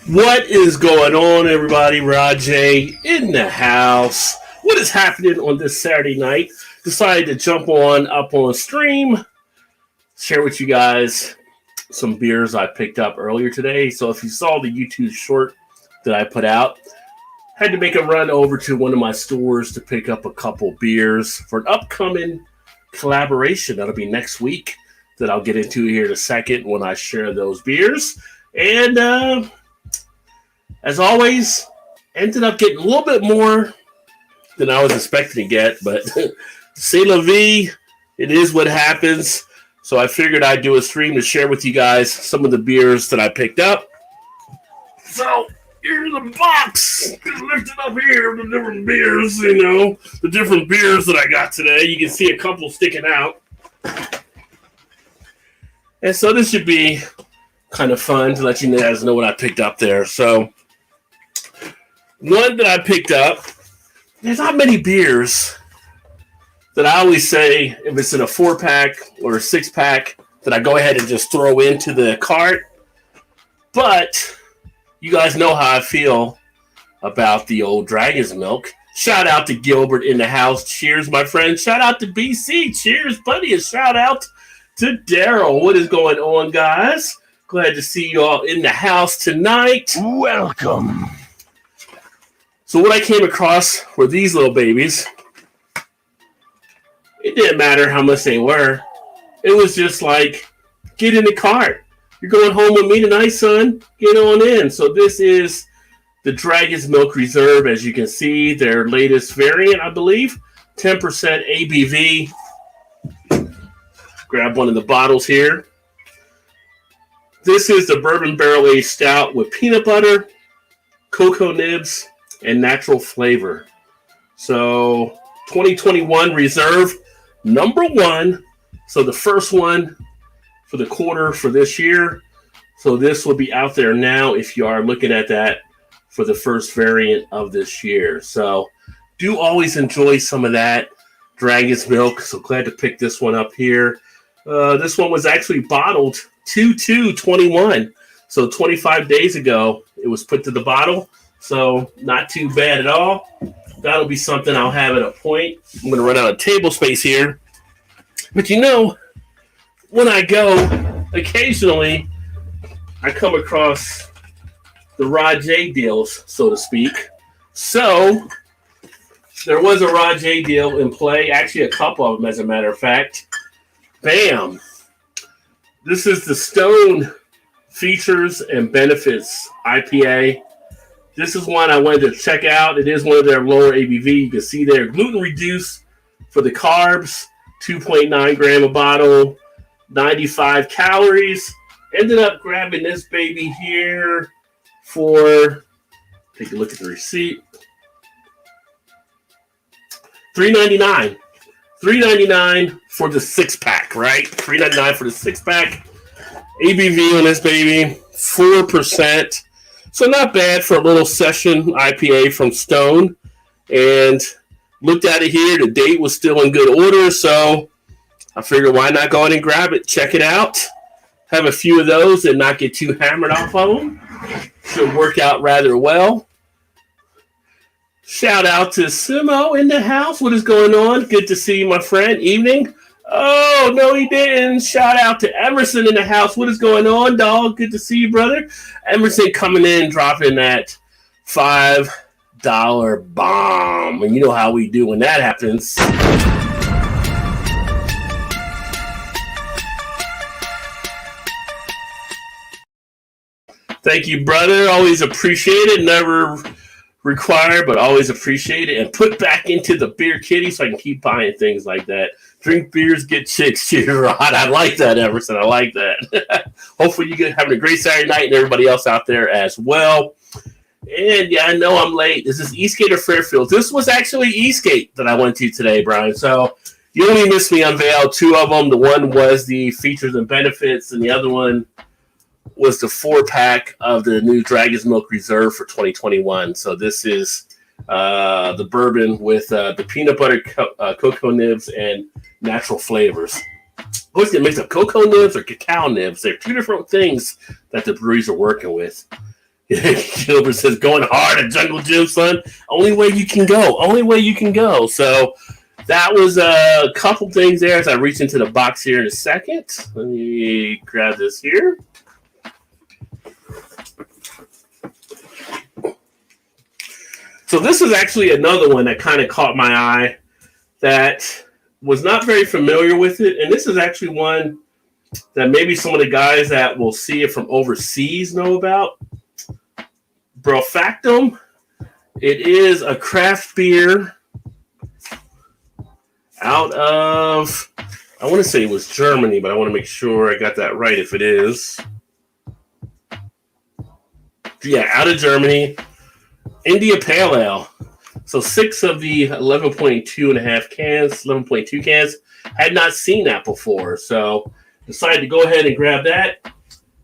What is going on, everybody? Rajay in the house. What is happening on this Saturday night? Decided to jump up on stream, share with you guys some beers I picked up earlier today. So if you saw the YouTube short that I put out, had to make a run over to one of my stores to pick up a couple beers for an upcoming collaboration. That'll be next week that I'll get into here in a second when I share those beers. And as always, ended up getting a little bit more than I was expecting to get, but c'est la vie. It is what happens. So I figured I'd do a stream to share with you guys some of the beers that I picked up. So here's the box. Lift it up here, the different beers, the different beers that I got today. You can see a couple sticking out. And so this should be kind of fun to let you guys know what I picked up there. So one that I picked up, there's not many beers that I always say, if it's in a 4-pack or a 6-pack, that I go ahead and just throw into the cart. But you guys know how I feel about the old Dragon's Milk. Shout out to Gilbert in the house. Cheers, my friend. Shout out to BC. Cheers, buddy. And shout out to Daryl. What is going on, guys? Glad to see you all in the house tonight. Welcome. So what I came across were these little babies. It didn't matter how much they were. It was just like, get in the cart. You're going home with me tonight, son. Get on in. So this is the Dragon's Milk Reserve. As you can see, their latest variant, I believe. 10% ABV. Grab one of the bottles here. This is the bourbon barrel-aged stout with peanut butter, cocoa nibs, and natural flavor. So 2021 Reserve number 1. So the first one for the quarter for this year. So this will be out there now if you are looking at that for the first variant of this year. So do always enjoy some of that Dragon's Milk. So glad to pick this one up here. This one was actually bottled 2/2/21. So 25 days ago it was put to the bottle. So not too bad at all. That'll be something I'll have at a point. I'm going to run out of table space here. But when I go, occasionally I come across the Rajay deals, so to speak. So there was a Rajay deal in play. Actually, a couple of them, as a matter of fact. Bam. This is the Stone Features and Benefits IPA. This is one I wanted to check out. It is one of their lower ABV. You can see there, gluten reduced for the carbs, 2.9 gram a bottle, 95 calories. Ended up grabbing this baby here for, take a look at the receipt, $3.99. $3.99 for the 6-pack, right? $3.99 for the 6-pack. ABV on this baby, 4%. So not bad for a little session IPA from Stone. And looked at it here. The date was still in good order. So I figured why not go ahead and grab it. Check it out. Have a few of those and not get too hammered off of them. Should work out rather well. Shout out to Simo in the house. What is going on? Good to see you, my friend. Evening. Oh, no, he didn't. Shout out to Emerson in the house. What is going on, dog? Good to see you, brother. Emerson coming in, dropping that $5 bomb. And you know how we do when that happens. Thank you, brother. Always appreciate it. Never required, but always appreciate it. And put back into the beer kitty so I can keep buying things like that. Drink beers, get chicks. Cheers, Rod. I like that, Emerson. I like that. Hopefully you guys having a great Saturday night and everybody else out there as well. And yeah, I know I'm late. This is Eastgate or Fairfield. This was actually Eastgate that I went to today, Brian. So you only missed me unveil 2 of them. The one was the features and benefits, and the other one was the 4-pack of the new Dragon's Milk Reserve for 2021. So this is the bourbon with the peanut butter, cocoa nibs, and natural flavors. Always get mixed up cocoa nibs or cacao nibs. They're 2 different things that the breweries are working with. Gilbert says, going hard at Jungle Gym, son. Only way you can go. Only way you can go. So that was a couple things there as I reach into the box here in a second. Let me grab this here. So this is actually another one that kind of caught my eye that was not very familiar with it. And this is actually one that maybe some of the guys that will see it from overseas know about. Brofactum. It is a craft beer out of, I want to say it was Germany, but I want to make sure I got that right if it is. Yeah, out of Germany. India Pale Ale. So 6 of the 11.2 cans. Had not seen that before. So decided to go ahead and grab that.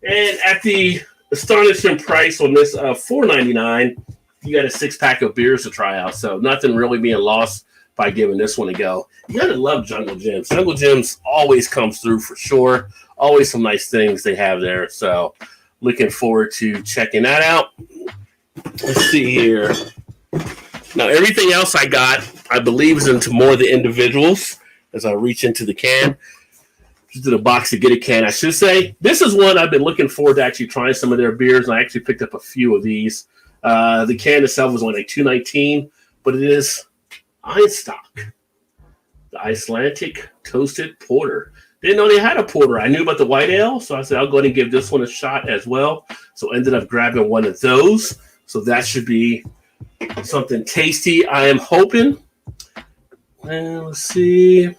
And at the astonishing price on this $4.99, you got a 6-pack of beers to try out. So nothing really being lost by giving this one a go. You gotta love Jungle Gyms. Jungle Gyms always comes through for sure. Always some nice things they have there. So looking forward to checking that out. Let's see here. Now, everything else I got, I believe, is into more of the individuals as I reach into the can. Just in a box to get a can, I should say. This is one I've been looking forward to actually trying some of their beers, and I actually picked up a few of these. The can itself was only like $2.19, but it is Icelandic, the Icelandic Toasted Porter. Didn't know they had a porter. I knew about the white ale, so I said I'll go ahead and give this one a shot as well. So ended up grabbing one of those. So that should be something tasty, I am hoping. And let's see.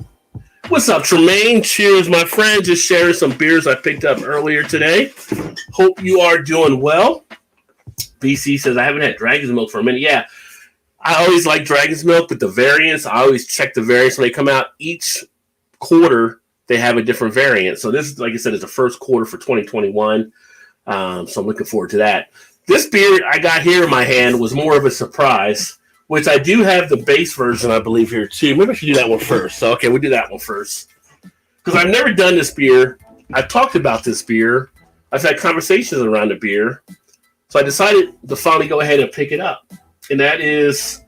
What's up, Tremaine? Cheers, my friend. Just sharing some beers I picked up earlier today. Hope you are doing well. BC says, I haven't had Dragon's Milk for a minute. Yeah, I always like Dragon's Milk, but the variants, I always check the variants when they come out. Each quarter, they have a different variant. So this, like I said, is the first quarter for 2021. So I'm looking forward to that. This beer I got here in my hand was more of a surprise, which I do have the base version, I believe, here too. Maybe I should do that one first. So, okay, we'll do that one first. Because I've never done this beer. I've talked about this beer. I've had conversations around the beer. So I decided to finally go ahead and pick it up. And that is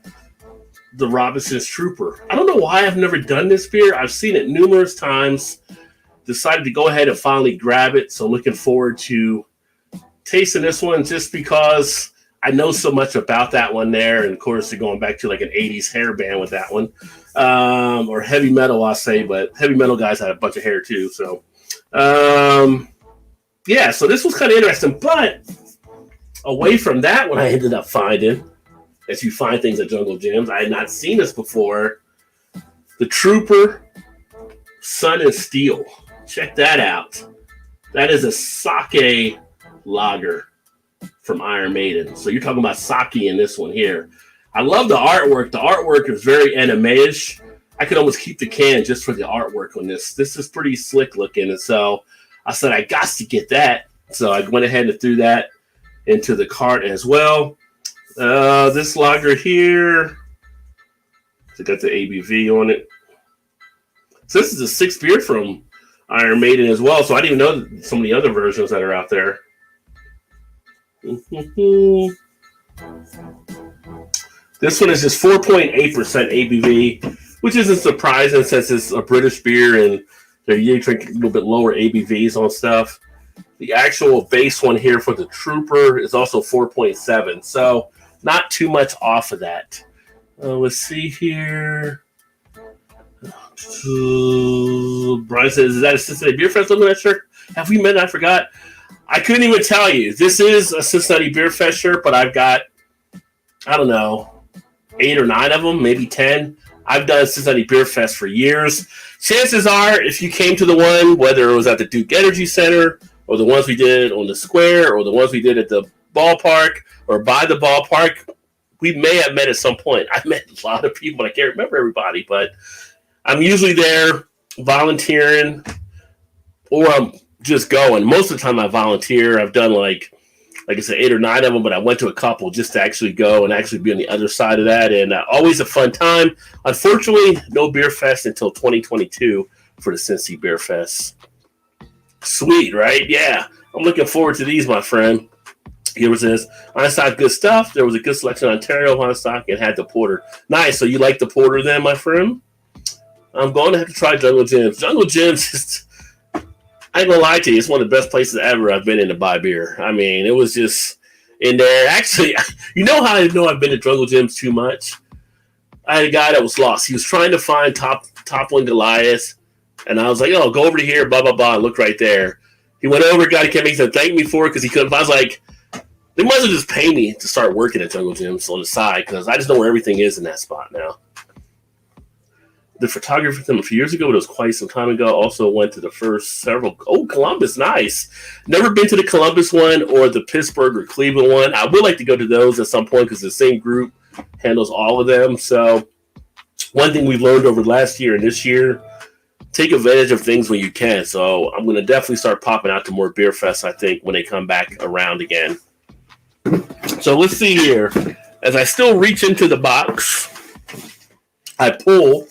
the Robinson's Trooper. I don't know why I've never done this beer. I've seen it numerous times. Decided to go ahead and finally grab it. So looking forward to tasting this one just because I know so much about that one there. And of course, you're going back to like an 80s hair band with that one. Or heavy metal, I'll say, but heavy metal guys had a bunch of hair too. So, yeah, so this was kind of interesting. But away from that one, I ended up finding, as you find things at Jungle Gyms, I had not seen this before, the Trooper Sun and Steel. Check that out. That is a sake lager from Iron Maiden. So you're talking about sake in this one here. I love the artwork. The artwork is very anime-ish. I could almost keep the can just for the artwork on this. This is pretty slick looking. And so I said, I got to get that. So I went ahead and threw that into the cart as well. This lager here, it's got the ABV on it. So this is a 6th beer from Iron Maiden as well. So I didn't even know some of the other versions that are out there. This one is just 4.8% ABV, which isn't surprising since it's a British beer and they're usually drinking a little bit lower ABVs on stuff. The actual base one here for the Trooper is also 4.7, so not too much off of that. Let's see here. Brian says, is that a Cincinnati Beer Fest? I'm not sure. Have we met? I forgot. I couldn't even tell you. This is a Cincinnati Beer Fest shirt, but I've got, I don't know, 8 or 9 of them, maybe 10. I've done Cincinnati Beer Fest for years. Chances are, if you came to the one, whether it was at the Duke Energy Center or the ones we did on the square or the ones we did at the ballpark or by the ballpark, we may have met at some point. I've met a lot of people. I can't remember everybody, but I'm usually there volunteering or I'm just going. Most of the time I volunteer. I've done like I said, 8 or 9 of them, but I went to a couple just to actually go and actually be on the other side of that. And always a fun time. Unfortunately, no Beer Fest until 2022 for the Cincy Beer Fest. Sweet, right? Yeah. I'm looking forward to these, my friend. Here was this Icelandic good stuff. There was a good selection of Ontario Icelandic and had the porter. Nice. So you like the porter then, my friend? I'm going to have to try Jungle Jim's. Jungle Jim's is, I ain't gonna lie to you, it's one of the best places ever I've been in to buy beer. I mean, it was just in there. Actually, you know how I know I've been to Jungle Jim's too much? I had a guy that was lost. He was trying to find top one Goliath, and I was like, "Oh, go over to here, blah blah blah." Look right there. He went over, got a came, he said, "Thank me for it," because he couldn't. I was like, they might as well just pay me to start working at Jungle Jim's on the side because I just know where everything is in that spot now. The photography from a few years ago, but it was quite some time ago. Also went to the first several. Oh, Columbus, nice. Never been to the Columbus one or the Pittsburgh or Cleveland one. I would like to go to those at some point because the same group handles all of them. So one thing we've learned over last year and this year, take advantage of things when you can. So I'm going to definitely start popping out to more beer fests, I think, when they come back around again. So let's see here. As I still reach into the box, I pull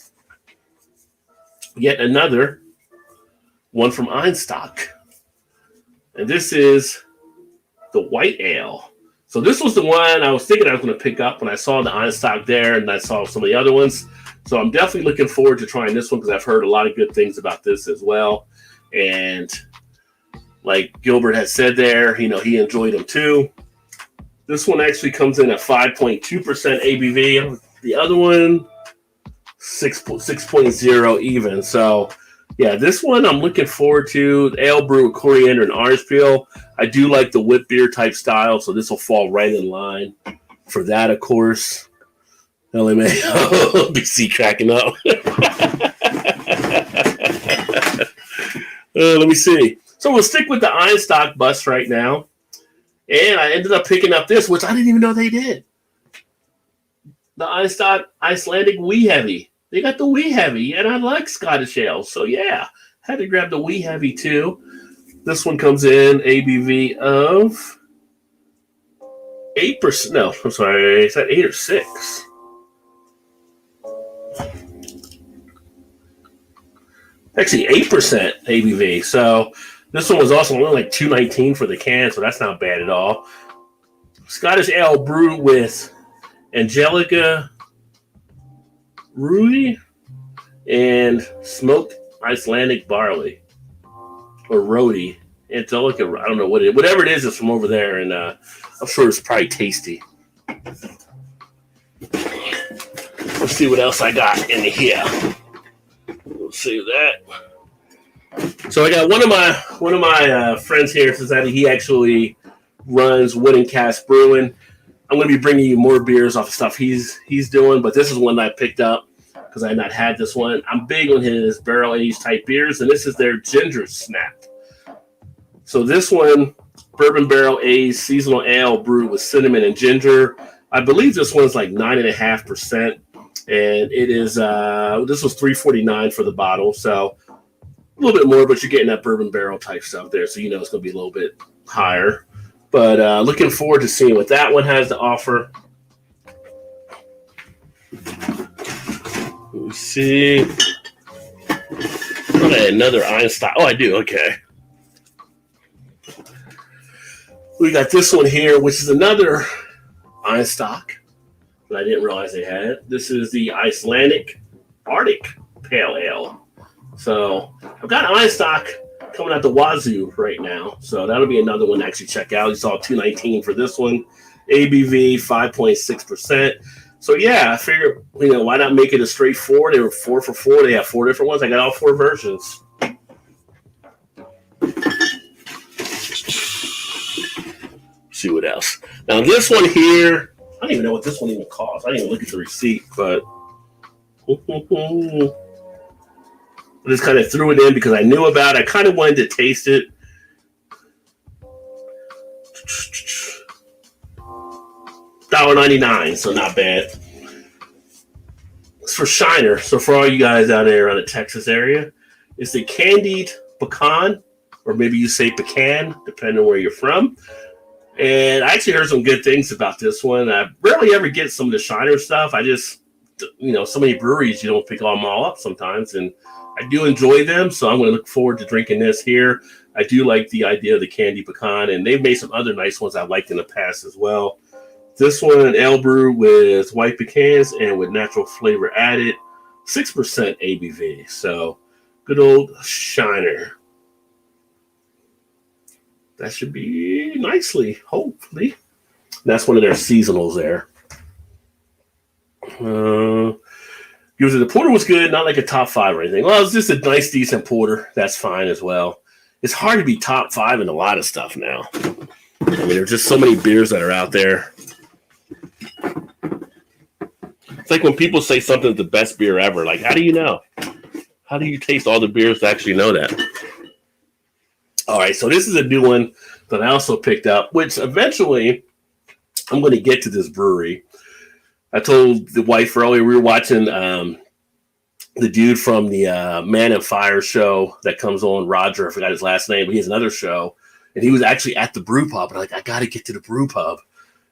yet another one from Einstock. And this is the White Ale. So this was the one I was thinking I was going to pick up when I saw the Einstock there and I saw some of the other ones. So I'm definitely looking forward to trying this one because I've heard a lot of good things about this as well. And like Gilbert had said there, you know, he enjoyed them too. This one actually comes in at 5.2% ABV. The other one, 6.0 even. So, yeah, this one I'm looking forward to. Ale brew with coriander and orange peel. I do like the whip beer type style, so this will fall right in line for that, of course. LMA, BC cracking up. Let me see. So we'll stick with the Einstock bus right now. And I ended up picking up this, which I didn't even know they did. The Einstock Icelandic Wee Heavy. They got the Wee Heavy, and I like Scottish ale. So, yeah, had to grab the Wee Heavy, too. This one comes in ABV of 8%. No, I'm sorry. Is that 8 or 6? Actually, 8% ABV. So, this one was also only like $2.19 for the can, so that's not bad at all. Scottish ale brewed with Angelica Rui and smoked Icelandic barley or roti. Angelica, I don't know what it is. Whatever it is from over there, and I'm sure it's probably tasty. Let's see what else I got in here. We'll see that. So I got one of my friends here says that he actually runs Wooden Cask Brewing. I'm going to be bringing you more beers off the stuff he's doing, but this is one that I picked up because I had not had this one. I'm big on his barrel aged type beers, and this is their Ginger Snap. So this one, bourbon barrel aged seasonal ale brewed with cinnamon and ginger. I believe this one's like 9.5%, and it is this was $3.49 for the bottle, so a little bit more, but you're getting that bourbon barrel type stuff there, so you know it's going to be a little bit higher. But looking forward to seeing what that one has to offer. Let me see. Oh, another Einstein. Oh, I do. Okay. We got this one here, which is another Einstock that I didn't realize they had. This is the Icelandic Arctic Pale Ale. So I've got Einstock coming out the wazoo right now. So that'll be another one to actually check out. You saw $2.19 for this one. ABV 5.6%. So yeah, I figured, why not make it a straight 4? They were 4 for 4. They have 4 different ones. I got all 4 versions. See what else. Now this one here, I don't even know what this one even costs. I didn't even look at the receipt, but I just kind of threw it in because I knew about it. I kind of wanted to taste it. $1.99, so not bad. It's for Shiner. So for all you guys out there around the Texas area, it's the candied pecan, or maybe you say pecan, depending on where you're from. And I actually heard some good things about this one. I rarely ever get some of the Shiner stuff. I just so many breweries, you don't pick them all up sometimes. And I do enjoy them. So I'm going to look forward to drinking this here. I do like the idea of the candy pecan, and they've made some other nice ones I've liked in the past as well. This one, ale brew with white pecans and with natural flavor added, 6% ABV. So good old Shiner. That should be nicely, hopefully. That's one of their seasonals there. Usually the porter was good, not like a top 5 or anything. Well, it's just a nice, decent porter. That's fine as well. It's hard to be top 5 in a lot of stuff now. I mean, there's just so many beers that are out there. It's like when people say something's the best beer ever. Like, how do you know? How do you taste all the beers to actually know that? All right, so this is a new one that I also picked up, which eventually I'm going to get to this brewery. I told the wife earlier we were watching the dude from the Man and Fire show that comes on, Roger, I forgot his last name, but he has another show, and he was actually at the brew pub, and I'm like, I got to get to the brew pub.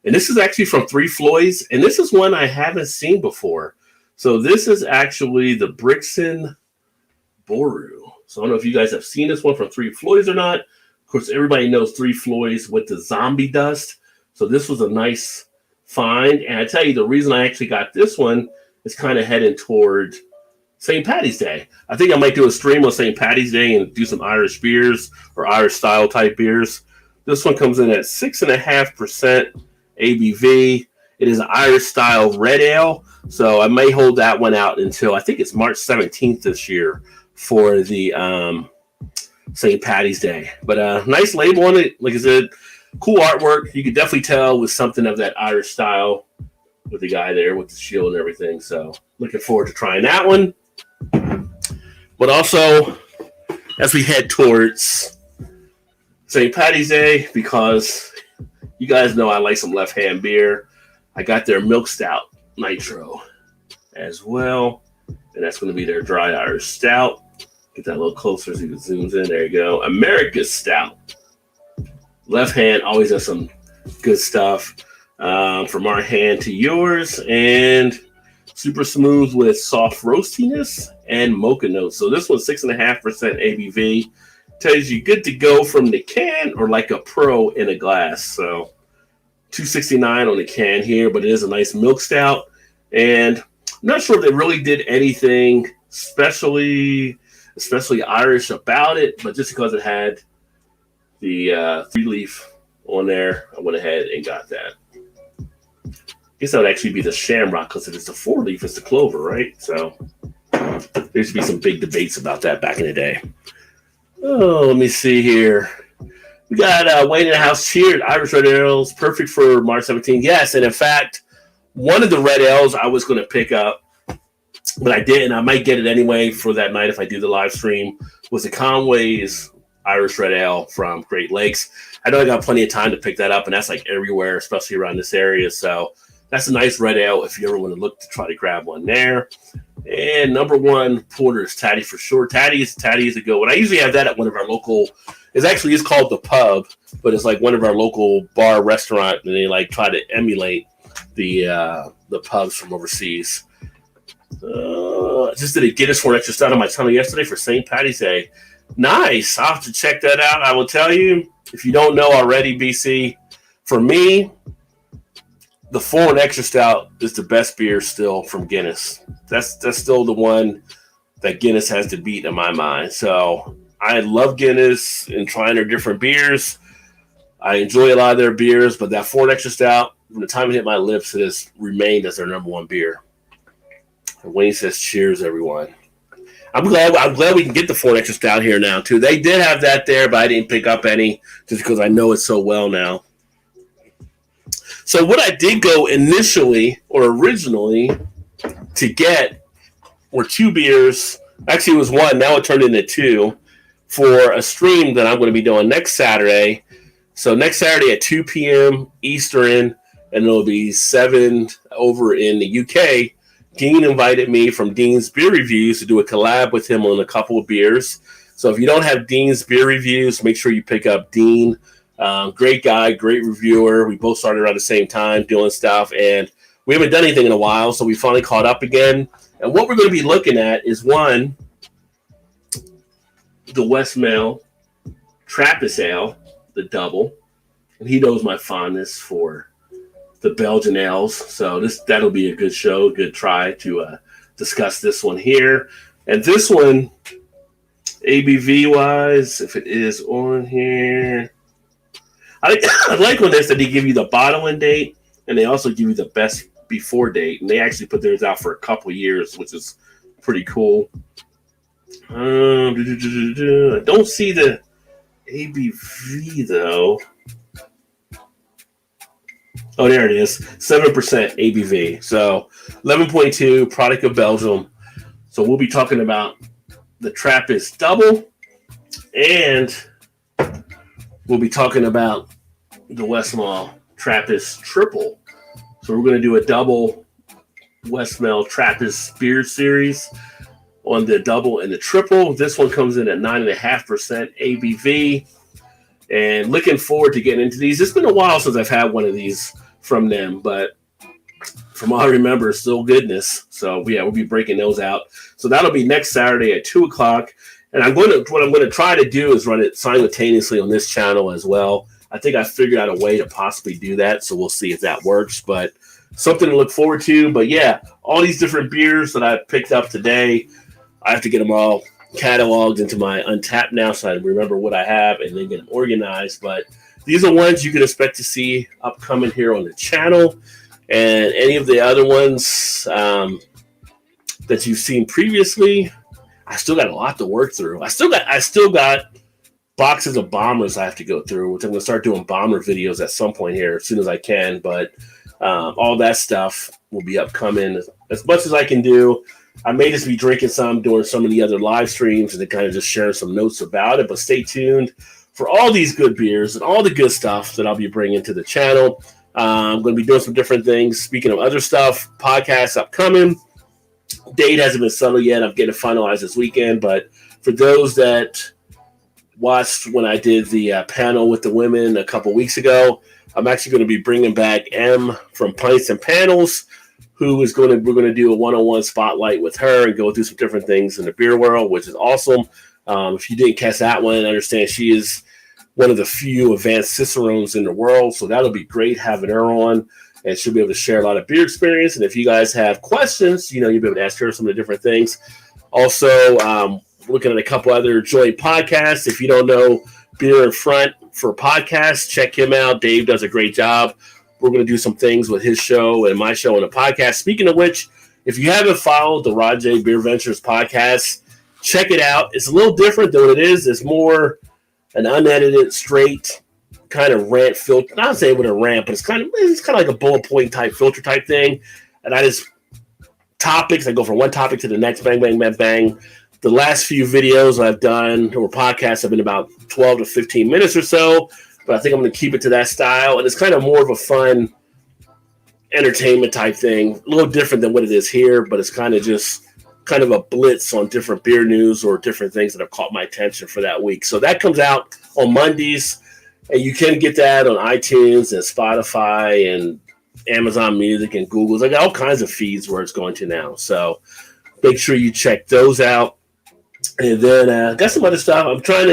And this is actually from Three Floyds, and this is one I haven't seen before. So this is actually the Brixton Boru. So I don't know if you guys have seen this one from Three Floyds or not. Of course, everybody knows Three Floyds with the zombie dust. So this was a nice find. And I tell you, the reason I actually got this one is kind of heading toward St. Paddy's Day. I think I might do a stream on St. Paddy's Day and do some Irish beers or Irish style type beers. This one comes in at 6.5% ABV. It is an Irish style red ale. So I may hold that one out until I think it's March 17th this year for the St. Paddy's Day. But nice label on it. Like I said, cool artwork. You could definitely tell with something of that Irish style with the guy there with the shield and everything. So looking forward to trying that one. But also, as we head towards St. Paddy's Day, because you guys know I like some Left Hand beer, I got their Milk Stout Nitro as well. And that's going to be their dry Irish Stout. Get that a little closer so you can zoom in. There you go. America's Stout. Left Hand always has some good stuff. From our hand to yours. And super smooth with soft roastiness and mocha notes. So this one's 6.5% ABV. Tells you good to go from the can or like a pro in a glass. So $2.69 on the can here, but it is a nice milk stout. And I'm not sure if they really did anything especially Irish about it, but just because it had the 3-leaf on there, I went ahead and got that. I guess that would actually be the Shamrock, because if it's the 4-leaf, it's the clover, right? So there used to be some big debates about that back in the day. Oh, let me see here. We got Wayne in the House Cheered Irish Red Ales, perfect for March 17th. Yes, and in fact, one of the Red Ales I was going to pick up, but I didn't. I might get it anyway for that night if I do the live stream, was the Conway's Irish Red Ale from Great Lakes. I know I got plenty of time to pick that up, and that's like everywhere, especially around this area. So that's a nice red ale if you ever want to look to try to grab one there. And number one, Porter's Tatty for sure. Tatty is a good one. I usually have that at one of our local, it's called The Pub, but it's like one of our local bar restaurant, and they like try to emulate the pubs from overseas. Just did a Guinness for an extra stout on my tummy yesterday for St. Paddy's Day. Nice. I'll have to check that out. I will tell you, if you don't know already, BC, for me, the 4 and extra stout is the best beer still from Guinness. That's still the one that Guinness has to beat in my mind. So I love Guinness and trying their different beers. I enjoy a lot of their beers, but that 4 and extra stout, from the time it hit my lips, it has remained as their number one beer. And Wayne says, cheers, everyone. I'm glad we can get the 4 extra stout here now, too. They did have that there, but I didn't pick up any just because I know it so well now. So what I did go initially or originally to get were 2 beers. Actually, it was 1. Now it turned into 2 for a stream that I'm going to be doing next Saturday. So next Saturday at 2 p.m. Eastern, and it'll be 7 over in the UK. Dean invited me from Dean's Beer Reviews to do a collab with him on a couple of beers. So if you don't have Dean's Beer Reviews, make sure you pick up Dean. Great guy, great reviewer. We both started around the same time doing stuff, and we haven't done anything in a while, so we finally caught up again. And what we're going to be looking at is one, the Westmail Trappist Ale, the double. And he knows my fondness for the Belgian ales, so that'll be a good show, good try to discuss this one here. And this one, ABV wise, if it is on here, I like on this that they give you the bottling date and they also give you the best before date, and they actually put theirs out for a couple years, which is pretty cool. I don't see the ABV though. Oh, there it is. 7% ABV. So 11.2, product of Belgium. So we'll be talking about the Trappist double, and we'll be talking about the Westmail Trappist triple. So we're going to do a double Westmail Trappist beer series on the double and the triple. This one comes in at 9.5% ABV. And looking forward to getting into these. It's been a while since I've had one of these from them, but from all I remember, still goodness. So yeah, we'll be breaking those out. So that'll be next Saturday at 2:00. And what I'm going to try to do is run it simultaneously on this channel as well. I think I figured out a way to possibly do that, so we'll see if that works. But something to look forward to. But yeah, all these different beers that I picked up today, I have to get them all cataloged into my Untapped now, so I remember what I have and then get them organized. But these are ones you can expect to see upcoming here on the channel, and any of the other ones that you've seen previously. I still got a lot to work through. I still got boxes of bombers I have to go through, which I'm going to start doing bomber videos at some point here as soon as I can. But all that stuff will be upcoming as much as I can do. I may just be drinking some during some of the other live streams and then kind of just sharing some notes about it. But stay tuned for all these good beers and all the good stuff that I'll be bringing to the channel. I'm going to be doing some different things. Speaking of other stuff, podcasts upcoming. Date hasn't been settled yet. I'm getting it finalized this weekend. But for those that watched when I did the panel with the women a couple weeks ago, I'm actually going to be bringing back M from Pints and Panels, we're going to do a one-on-one spotlight with her and go through some different things in the beer world, which is awesome. If you didn't catch that one, understand she is one of the few advanced cicerones in the world, so that'll be great having her on, and she'll be able to share a lot of beer experience. And if you guys have questions, you'll be able to ask her some of the different things. Also, looking at a couple other joint podcasts. If you don't know Beer in Front for podcasts, check him out. Dave does a great job. We're going to do some things with his show and my show on the podcast. Speaking of which, if you haven't followed the Rod J BeerVentures podcast, check it out. It's a little different than what it is. It's more an unedited, straight kind of rant filter. Not saying with a rant, but it's kind of like a bullet point type filter type thing. And I just topics. I go from one topic to the next. Bang, bang, bang, bang. The last few videos I've done or podcasts have been about 12 to 15 minutes or so. But I think I'm going to keep it to that style. And it's kind of more of a fun entertainment type thing. A little different than what it is here, but it's kind of a blitz on different beer news or different things that have caught my attention for that week. So that comes out on Mondays. And you can get that on iTunes and Spotify and Amazon Music and Google. I got all kinds of feeds where it's going to now. So make sure you check those out. And then got some other stuff. I'm trying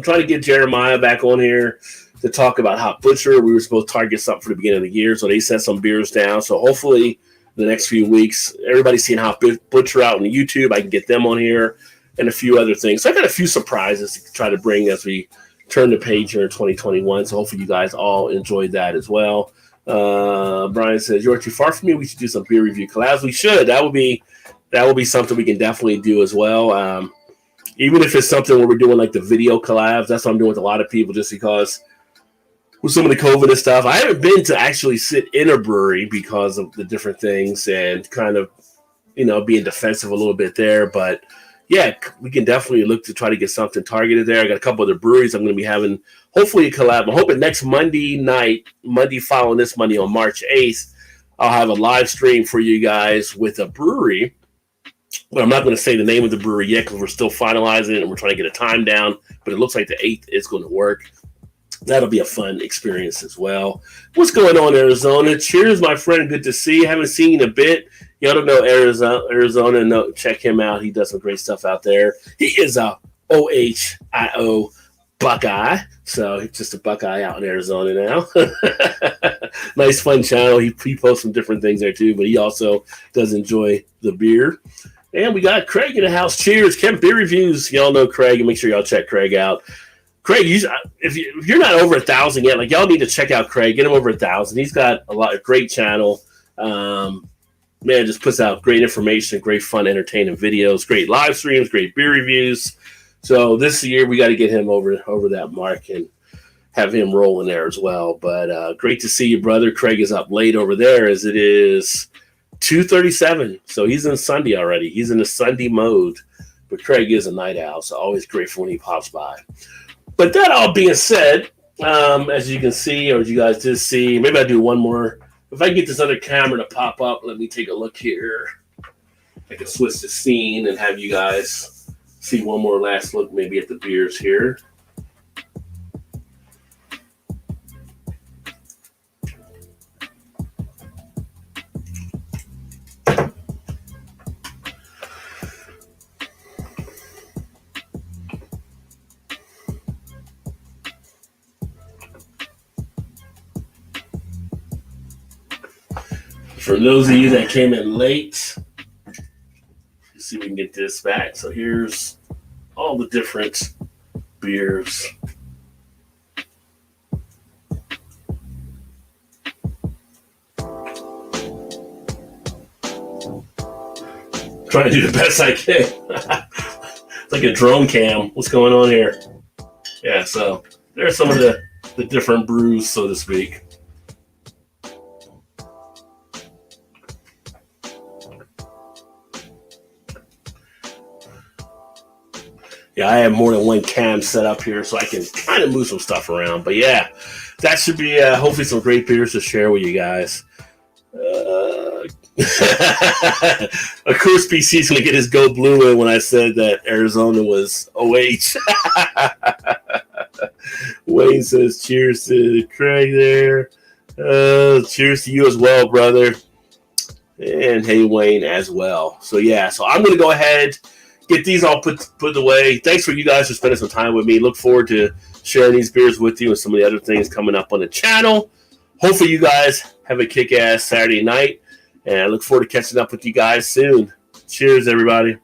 to get Jeremiah back on here to talk about Hot Butcher. We were supposed to target something for the beginning of the year, so they sent some beers down. So hopefully the next few weeks, everybody's seeing Hot Butcher out on YouTube. I can get them on here and a few other things. So I got a few surprises to try to bring as we turn the page here in 2021. So hopefully you guys all enjoyed that as well. Brian says, "You're too far from me. We should do some beer review collabs." We should. That would be something we can definitely do as well. Even if it's something where we're doing like the video collabs, that's what I'm doing with a lot of people, just because with some of the COVID and stuff, I haven't been to actually sit in a brewery because of the different things and kind of, being defensive a little bit there. But yeah, we can definitely look to try to get something targeted there. I got a couple other breweries I'm going to be having, hopefully a collab. I'm hoping next Monday following this Monday on March 8th, I'll have a live stream for you guys with a brewery. But I'm not going to say the name of the brewery yet because we're still finalizing it and we're trying to get a time down. But it looks like the 8th is going to work. That'll be a fun experience as well. What's going on, Arizona? Cheers, my friend. Good to see you. Haven't seen you in a bit. Y'all don't know Arizona. No, check him out. He does some great stuff out there. He is a OHIO Buckeye. So he's just a Buckeye out in Arizona now. Nice, fun channel. He posts some different things there too, but he also does enjoy the beer. And we got Craig in the house. Cheers. Kemp Beer Reviews. Y'all know Craig, and make sure y'all check Craig out. Craig, if you're not over 1,000 yet, like, y'all need to check out Craig. Get him over 1,000. He's got a great channel. Man, just puts out great information, great fun, entertaining videos, great live streams, great beer reviews. So this year we got to get him over that mark and have him rolling there as well. But great to see you, brother. Craig is up late over there as it is 2:37. So he's in Sunday already. He's in the Sunday mode. But Craig is a night owl, so always grateful when he pops by. But that all being said, as you can see, or as you guys did see, maybe I'll do one more. If I can get this other camera to pop up, let me take a look here. I can switch the scene and have you guys see one more last look maybe at the beers here. For those of you that came in late, let's see if we can get this back. So here's all the different beers. Trying to do the best I can. It's like a drone cam. What's going on here? Yeah, so there's some of the different brews, so to speak. Yeah, I have more than one cam set up here, so I can kind of move some stuff around. But yeah, that should be hopefully some great beers to share with you guys. Of course, PC's going to get his go blue in when I said that Arizona was OH. Wayne says, cheers to Craig there. Cheers to you as well, brother. And hey, Wayne, as well. So yeah, so I'm going to go ahead, get these all put away. Thanks for you guys for spending some time with me. Look forward to sharing these beers with you and some of the other things coming up on the channel. Hopefully you guys have a kick-ass Saturday night, and I look forward to catching up with you guys soon. Cheers, everybody.